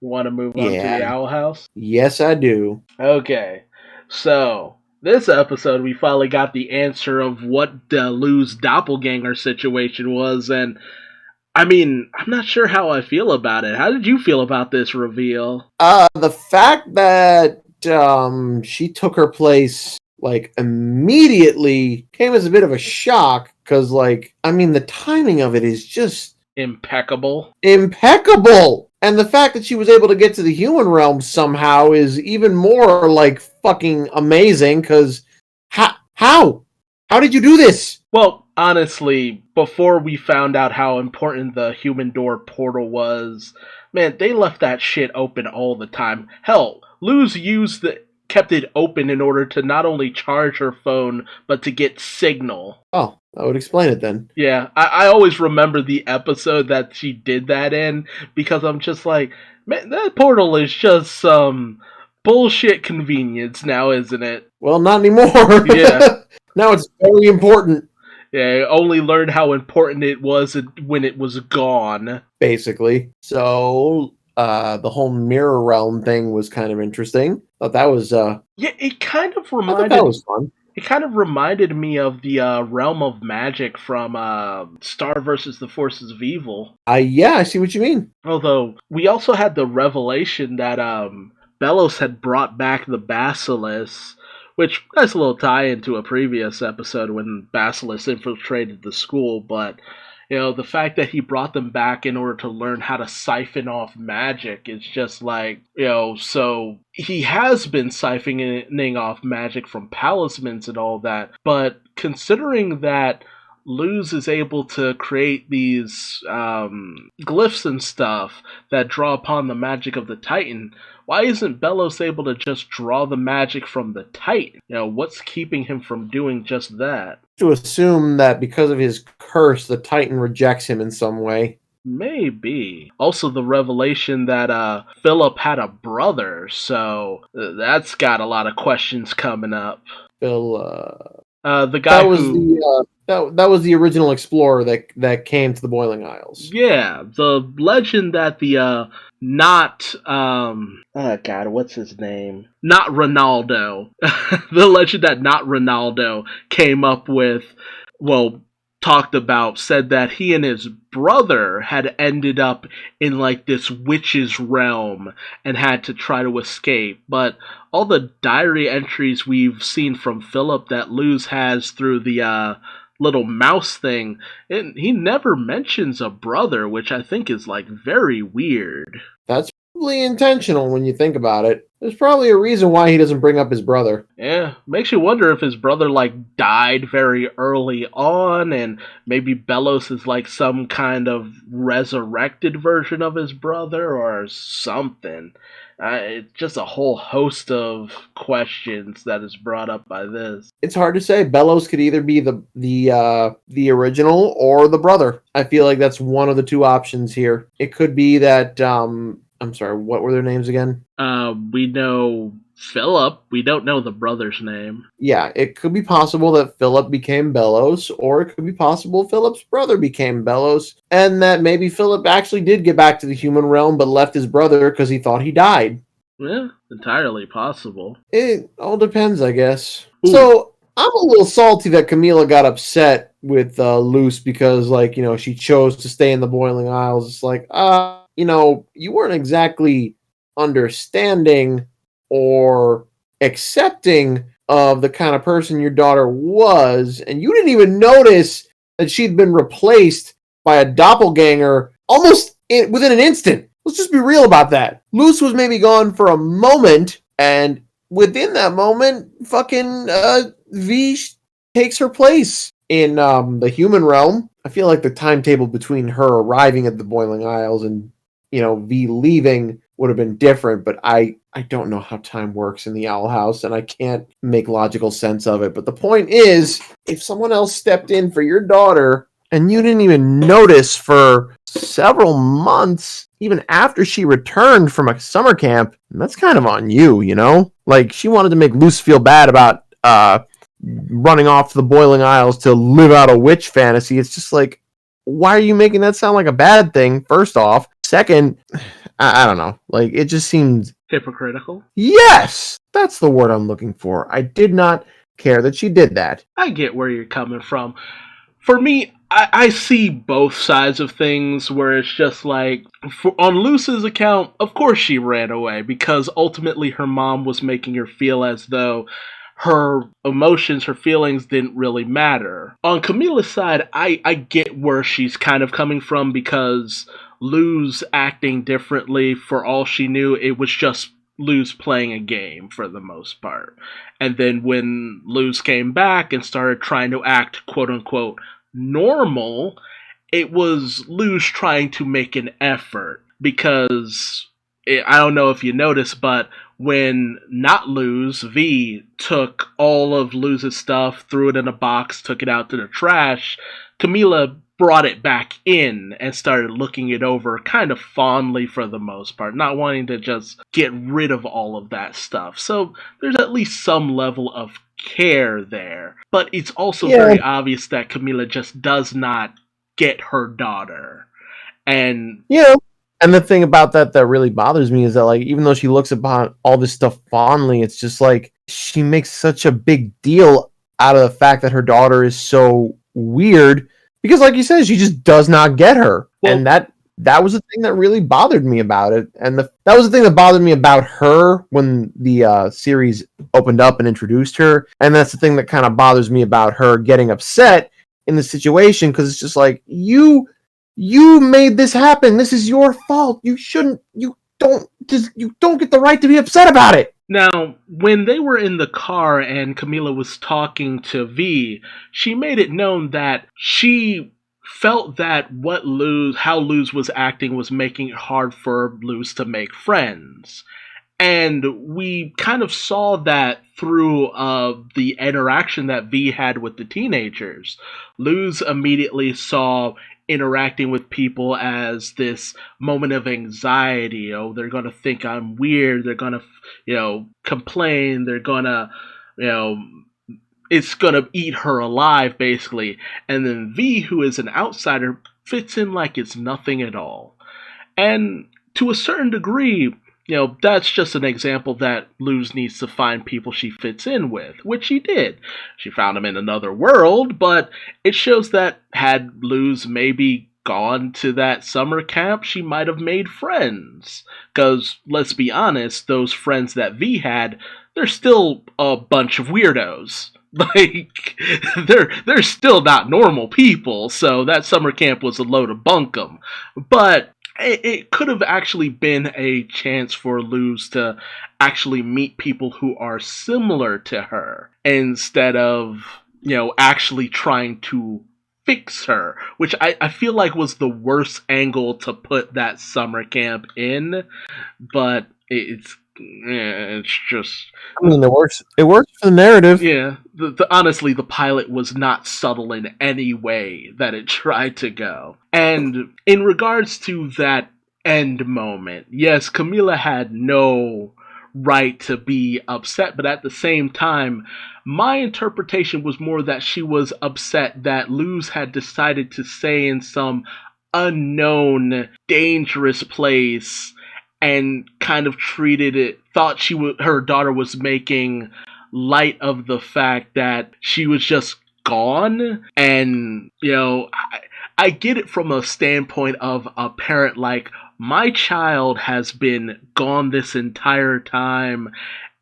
Want to move on to the Yeah. Owl House? Yes, I do. Okay, so this episode we finally got the answer of what the Lou's doppelganger situation was, and I mean, I'm not sure how I feel about it. How did you feel about this reveal? The fact that she took her place like immediately came as a bit of a shock because, like, I mean, the timing of it is just Impeccable. impeccable. And the fact that she was able to get to the human realm somehow is even more like fucking amazing. Because how did you do this? Well, honestly, before we found out how important the human door portal was, man, they left that shit open all the time. Hell, kept it open in order to not only charge her phone, but to get signal. Oh, that would explain it then. Yeah, I always remember the episode that she did that in, because I'm just like, man, that portal is just some bullshit convenience now, isn't it? Well, not anymore. Yeah. Now it's very important. Yeah, I only learned how important it was when it was gone. Basically. So, the whole mirror realm thing was kind of interesting. Thought that was, Yeah, it kind of I thought that was fun. It kind of reminded me of the realm of magic from Star versus the Forces of Evil. Yeah, I see what you mean. Although we also had the revelation that Belos had brought back the Basilisk, which has a little tie into a previous episode when Basilisk infiltrated the school, but the fact that he brought them back in order to learn how to siphon off magic is just like, so he has been siphoning off magic from talismans and all that, but considering that Luz is able to create these glyphs and stuff that draw upon the magic of the Titan, why isn't Belos able to just draw the magic from the Titan? What's keeping him from doing just that? To assume that because of his curse, the Titan rejects him in some way. Maybe. Also, the revelation that Philip had a brother, so that's got a lot of questions coming up. Phil, the guy that was the original explorer that came to the Boiling Isles. Yeah, the legend that the oh god, what's his name? Not Ronaldo. The legend that not Ronaldo came up with, talked about, said that he and his brother had ended up in like this witch's realm and had to try to escape. But all the diary entries we've seen from Philip that Luz has through the little mouse thing, he never mentions a brother, which I think is like very weird. That's probably intentional when you think about it. There's probably a reason why he doesn't bring up his brother. Yeah, makes you wonder if his brother died very early on, and maybe Belos is like some kind of resurrected version of his brother or something. It's just a whole host of questions that is brought up by this. It's hard to say. Belos could either be the original or the brother. I feel like that's one of the two options here. It could be that I'm sorry, what were their names again? We know Philip. We don't know the brother's name. Yeah, it could be possible that Philip became Belos, or it could be possible Philip's brother became Belos, and that maybe Philip actually did get back to the human realm but left his brother because he thought he died. Yeah, entirely possible. It all depends, I guess. Ooh. So, I'm a little salty that Camila got upset with Luce because, she chose to stay in the Boiling Isles. It's like, you weren't exactly understanding or accepting of the kind of person your daughter was, and you didn't even notice that she'd been replaced by a doppelganger almost within an instant. Let's just be real about that. Luce was maybe gone for a moment, and within that moment, fucking V takes her place in the human realm. I feel like the timetable between her arriving at the Boiling Isles and V leaving would have been different, but I don't know how time works in the Owl House, and I can't make logical sense of it. But the point is, if someone else stepped in for your daughter, and you didn't even notice for several months, even after she returned from a summer camp, that's kind of on you, Like, she wanted to make Luce feel bad about running off to the Boiling Isles to live out a witch fantasy. It's just like, why are you making that sound like a bad thing, first off? Second, I don't know. Like, it just seemed... Hypocritical. Yes! That's the word I'm looking for. I did not care that she did that. I get where you're coming from. For me, I see both sides of things where it's just like, on Luce's account, of course she ran away because ultimately her mom was making her feel as though her emotions, her feelings didn't really matter. On Camila's side, I get where she's kind of coming from because Luz acting differently, for all she knew, it was just Luz playing a game for the most part. And then when Luz came back and started trying to act quote unquote normal, it was Luz trying to make an effort because I don't know if you noticed, but when not Luz, V took all of Luz's stuff, threw it in a box, took it out to the trash, Camila brought it back in and started looking it over kind of fondly for the most part, not wanting to just get rid of all of that stuff. So there's at least some level of care there. But it's also very obvious that Camila just does not get her daughter. And yeah. And the thing about that really bothers me is that, like, even though she looks upon all this stuff fondly, it's just like she makes such a big deal out of the fact that her daughter is so weird because, like you said, she just does not get her. Well, and that was the thing that really bothered me about it. And that was the thing that bothered me about her when the series opened up and introduced her. And that's the thing that kind of bothers me about her getting upset in the situation, because it's just like, you made this happen. This is your fault. You don't get the right to be upset about it. Now, when they were in the car and Camila was talking to V, she made it known that she felt that how Luz was acting was making it hard for Luz to make friends. And we kind of saw that through the interaction that V had with the teenagers. Luz immediately saw interacting with people as this moment of anxiety. Oh, they're going to think I'm weird. They're going to, complain. They're going to, it's going to eat her alive, basically. And then V, who is an outsider, fits in like it's nothing at all. And to a certain degree, that's just an example that Luz needs to find people she fits in with, which she did. She found them in another world, but it shows that had Luz maybe gone to that summer camp, she might have made friends. Because, let's be honest, those friends that V had, they're still a bunch of weirdos. Like, they're still not normal people, so that summer camp was a load of bunkum. But it could have actually been a chance for Luz to actually meet people who are similar to her instead of, actually trying to fix her, which I feel like was the worst angle to put that summer camp in, but it's just... I mean, it works for the narrative. Yeah, honestly, the pilot was not subtle in any way that it tried to go. And in regards to that end moment, yes, Camila had no right to be upset, but at the same time, my interpretation was more that she was upset that Luz had decided to stay in some unknown, dangerous place and kind of thought her daughter was making light of the fact that she was just gone. And, I get it from a standpoint of a parent, like, my child has been gone this entire time,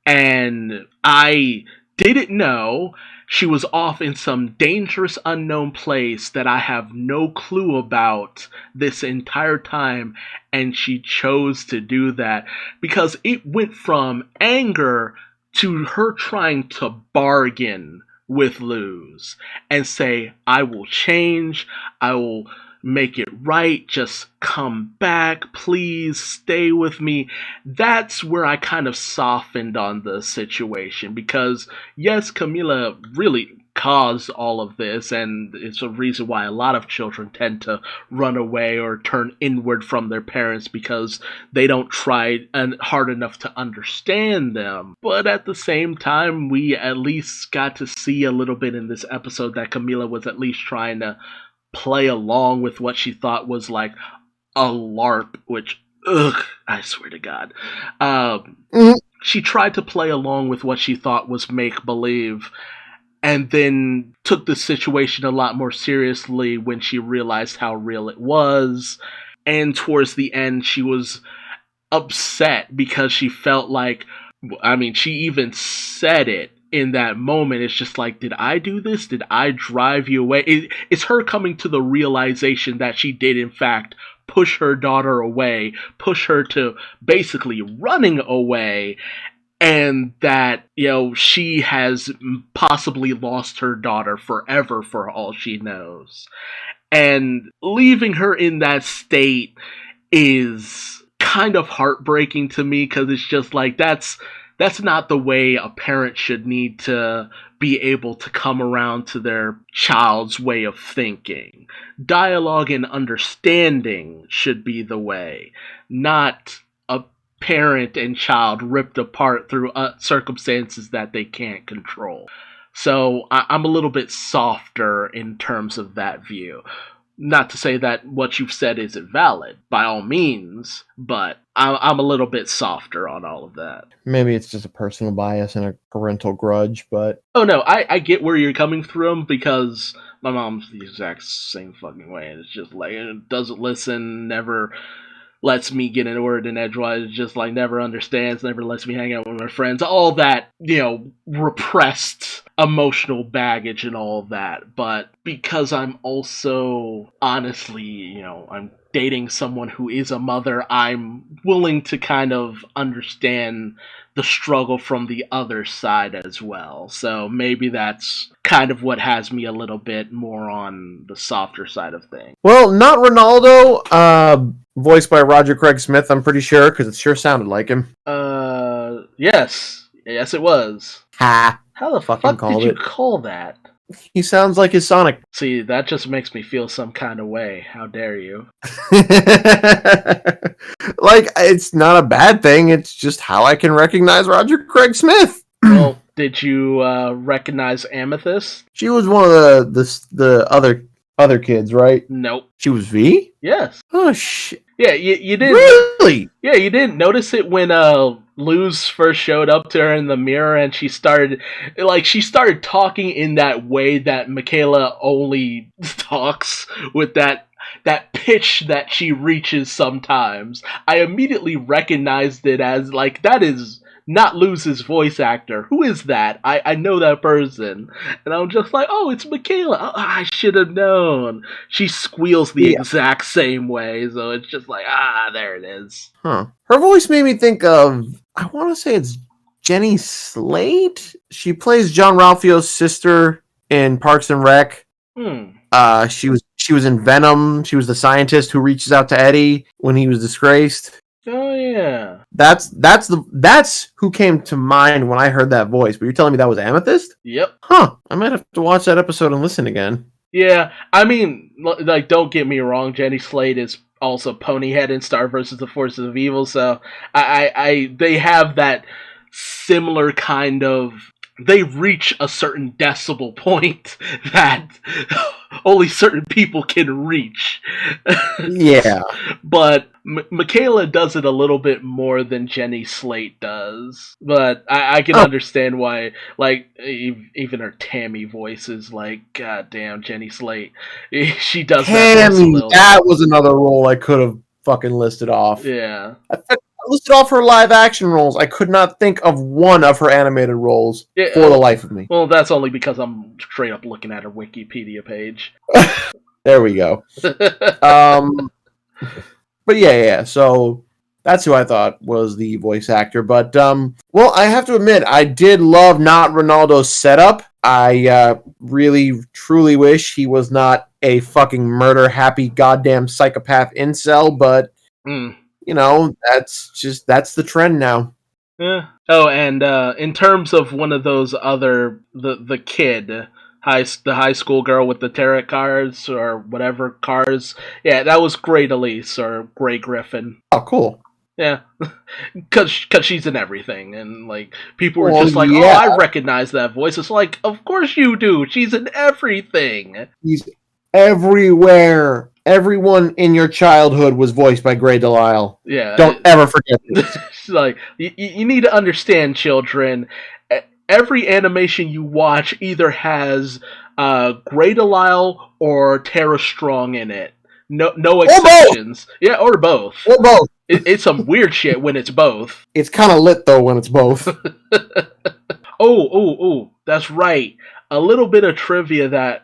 and I didn't know. She was off in some dangerous unknown place that I have no clue about this entire time, and she chose to do that because it went from anger to her trying to bargain with Luz and say, I will change, I will make it right, just come back, please stay with me. That's where I kind of softened on the situation, because yes, Camila really caused all of this, and it's a reason why a lot of children tend to run away or turn inward from their parents, because they don't try hard enough to understand them. But at the same time, we at least got to see a little bit in this episode that Camila was at least trying to play along with what she thought was like a LARP, which ugh, I swear to God. Mhm. She tried to play along with what she thought was make-believe, and then took the situation a lot more seriously when she realized how real it was. And towards the end, she was upset because she felt like, I mean, she even said it in that moment. It's just like, did I do this? Did I drive you away? It's her coming to the realization that she did, in fact, push her daughter away, push her to basically running away, and that, she has possibly lost her daughter forever for all she knows. And leaving her in that state is kind of heartbreaking to me, because it's just like, that's not the way a parent should need to be able to come around to their child's way of thinking. Dialogue and understanding should be the way, not a parent and child ripped apart through circumstances that they can't control. So I'm a little bit softer in terms of that view. Not to say that what you've said isn't valid, by all means, but I'm a little bit softer on all of that. Maybe it's just a personal bias and a parental grudge, but Oh no, I get where you're coming from, because my mom's the exact same fucking way, and it's just like, it doesn't listen, never lets me get a word in edgewise, just like never understands, never lets me hang out with my friends, all that, repressed emotional baggage and all of that. But because I'm also, honestly, I'm dating someone who is a mother, I'm willing to kind of understand the struggle from the other side as well. So maybe that's kind of what has me a little bit more on the softer side of things. well, not Ronaldo. Voiced by Roger Craig Smith, I'm pretty sure, because it sure sounded like him. Yes. Yes, it was. Ha! How the Fucking fuck did called you it. call that? He sounds like his Sonic. See, that just makes me feel some kind of way. How dare you? Like, it's not a bad thing. It's just how I can recognize Roger Craig Smith. Well, did you recognize Amethyst? She was one of the other kids, right? Nope. She was V? Yes. Oh shit! Yeah, you didn't. Really? Yeah, you didn't notice it when Luz first showed up to her in the mirror, and she started talking in that way that Michaela only talks, with that pitch that she reaches sometimes. I immediately recognized it as, like, that is not Luz's voice actor. Who is that? I know that person. And I'm just like, oh, it's Michaela. Oh, I should have known. She squeals the Yeah. exact same way, so it's just like, there it is. Huh. Her voice made me think of, I want to say it's Jenny Slate. She plays John Ralphio's sister in Parks and Rec. She was in Venom. She was the scientist who reaches out to Eddie when he was disgraced. Oh yeah. That's who came to mind when I heard that voice. But you're telling me that was Amethyst? Yep. Huh. I might have to watch that episode and listen again. Yeah, I mean, like, don't get me wrong, Jenny Slate is also Ponyhead in Star versus the Forces of Evil, so they have that similar kind of, they reach a certain decibel point that only certain people can reach. Yeah. But Michaela does it a little bit more than Jenny Slate does. But I can understand why, like, even her Tammy voice is like, God damn, Jenny Slate. She does that voice a Tammy, little. that was another role I could have fucking listed off. Yeah. I listed off her live action roles. I could not think of one of her animated roles for the life of me. Well, that's only because I'm straight up looking at her Wikipedia page. There we go. But yeah. So that's who I thought was the voice actor. But well, I have to admit, I did love Not Ronaldo's setup. I really, truly wish he was not a fucking murder-happy goddamn psychopath incel. But that's the trend now. Yeah. Oh, and in terms of one of those other, the kid, the high school girl with the tarot cards or whatever cards, yeah, that was Grey Elise or Grey Griffin. Oh, cool. Yeah, because she's in everything, and like people were just like, "Oh, I recognize that voice." It's like, of course you do. She's in everything. She's everywhere. Everyone in your childhood was voiced by Grey Delisle. Yeah. Don't ever forget this. It's like, you need to understand, children. Every animation you watch either has Grey Delisle or Tara Strong in it. No exceptions. Yeah, or both. Or both. It's some weird shit when it's both. It's kind of lit, though, when it's both. Oh, that's right. A little bit of trivia that,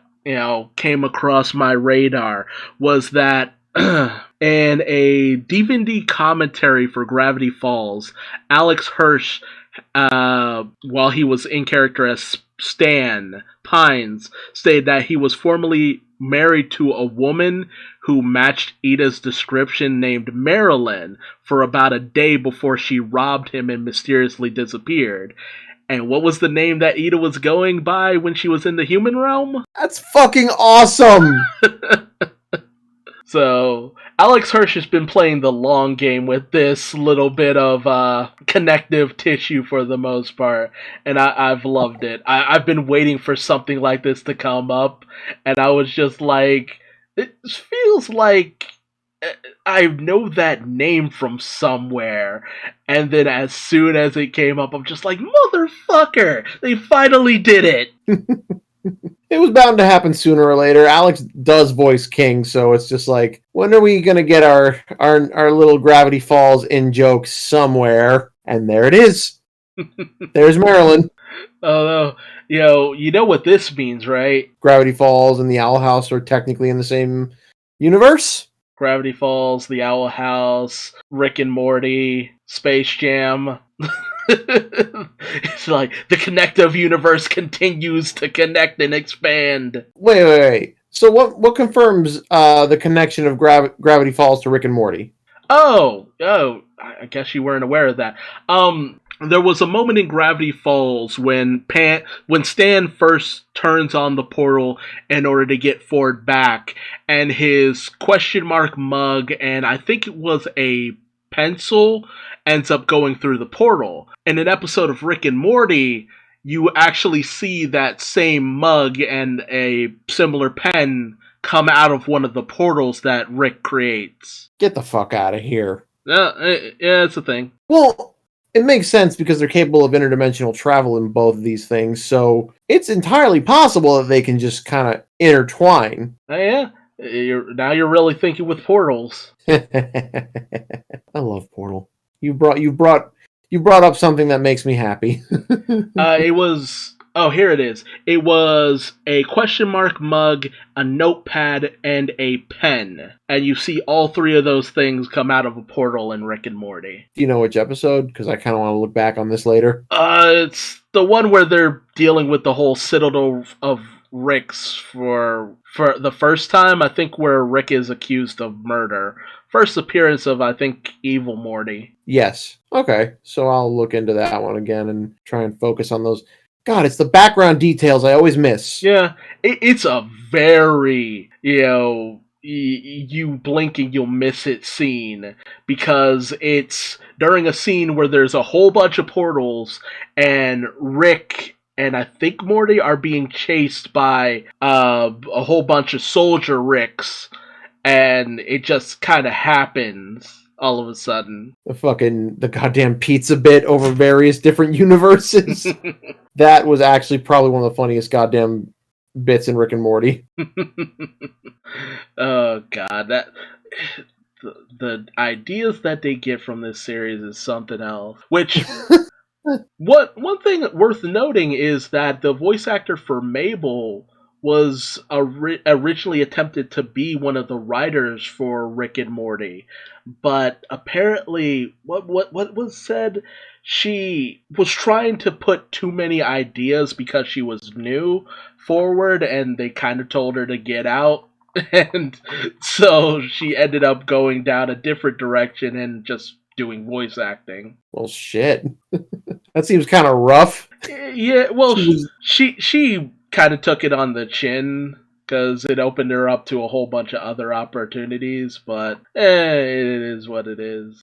came across my radar was that in a DVD commentary for Gravity Falls, Alex Hirsch, while he was in character as Stan Pines, stated that he was formerly married to a woman who matched Ida's description named Marilyn for about a day before she robbed him and mysteriously disappeared. And what was the name that Ida was going by when she was in the human realm? That's fucking awesome! So, Alex Hirsch has been playing the long game with this little bit of connective tissue for the most part, and I've loved it. I've been waiting for something like this to come up, and I was just like, it feels like I know that name from somewhere. And then as soon as it came up, I'm just like, motherfucker! They finally did it! It was bound to happen sooner or later. Alex does voice King, so it's just like, when are we gonna get our little Gravity Falls in joke somewhere? And there it is. There's Marilyn. Although, you know what this means, right? Gravity Falls and the Owl House are technically in the same universe. Gravity Falls, the Owl House, Rick and Morty, Space Jam. It's like the connective universe continues to connect and expand. Wait. So what confirms the connection of Gravity Falls to Rick and Morty? Oh, I guess you weren't aware of that. There was a moment in Gravity Falls when Stan first turns on the portal in order to get Ford back, and his question mark mug and I think it was a pencil ends up going through the portal. In an episode of Rick and Morty, you actually see that same mug and a similar pen come out of one of the portals that Rick creates. Get the fuck out of here. Yeah, it's a thing. Well, it makes sense because they're capable of interdimensional travel in both of these things, so it's entirely possible that they can just kind of intertwine. Yeah, now you're really thinking with portals. I love Portal. You brought up something that makes me happy. It was... Oh, here it is. It was a question mark mug, a notepad, and a pen. And you see all three of those things come out of a portal in Rick and Morty. Do you know which episode? Because I kind of want to look back on this later. It's the one where they're dealing with the whole citadel of Ricks for the first time. I think where Rick is accused of murder. First appearance of, I think, Evil Morty. Yes. Okay. So I'll look into that one again and try and focus on those. God, it's the background details I always miss. Yeah, it's a very, you blinking, you'll miss it scene. Because it's during a scene where there's a whole bunch of portals, and Rick and I think Morty are being chased by a whole bunch of soldier Ricks. And it just kind of happens all of a sudden. The goddamn pizza bit over various different universes. That was actually probably one of the funniest goddamn bits in Rick and Morty. Oh god, the ideas that they get from this series is something else. Which one thing worth noting is that the voice actor for Mabel was originally attempted to be one of the writers for Rick and Morty, but apparently what was said, she was trying to put too many ideas because she was new forward, and they kind of told her to get out, and so she ended up going down a different direction and just doing voice acting. Well, shit. That seems kind of rough. Yeah, well, she kind of took it on the chin because it opened her up to a whole bunch of other opportunities, but it is what it is.